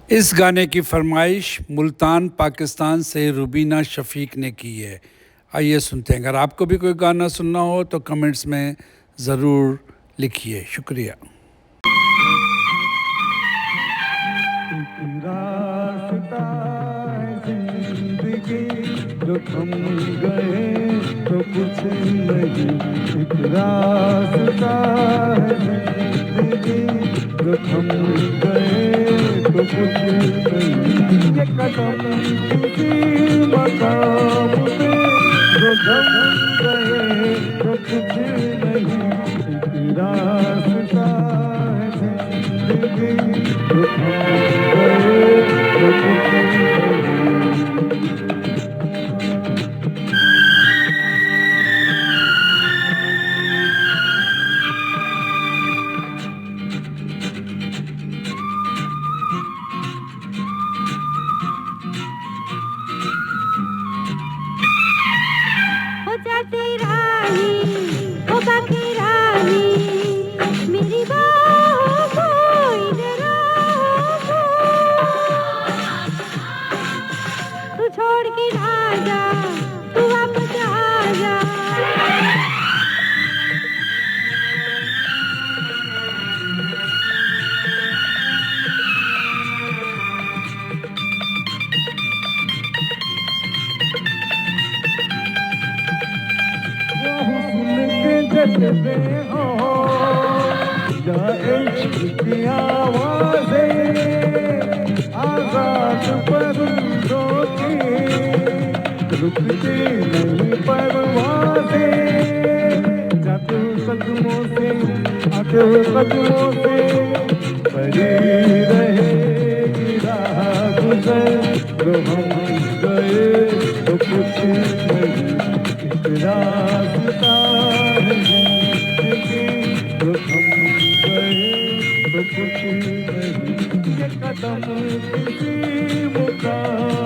इस गाने की फरमाइश मुल्तान पाकिस्तान से रुबीना शफीक ने की है। आइए सुनते हैं। अगर आपको भी कोई गाना सुनना हो तो कमेंट्स में ज़रूर लिखिए। शुक्रिया। रास्ता जिंदगी जो थम गए तो कुछ नहीं, एक रास्ता है जिंदगी जो थम गए तो कुछ नहीं, ये कदम किसी मकाम पे जो थम गए तो कुछ नहीं, एक रास्ता है जिंदगी जो थम गए तो कुछ नहीं। हो जाती रानी, हो बाकी रानी, मेरी बाहों को इधर आओ, तू छोड़ के ना जा, तू वापस आ जा। वो हुस्न के जज्बे हो या इश्क की आवाज़ें, आज़ाद परिंदों की रुकती नहीं परवाज़ें, जाते कदमों से आते कदमों से परी रहेगी राह गुज़र, जो हम गए तो कुछ नहीं, एक रास्ता है जिंदगी जो थम गए तो कुछ नहीं, ये कदम किसी मुकाम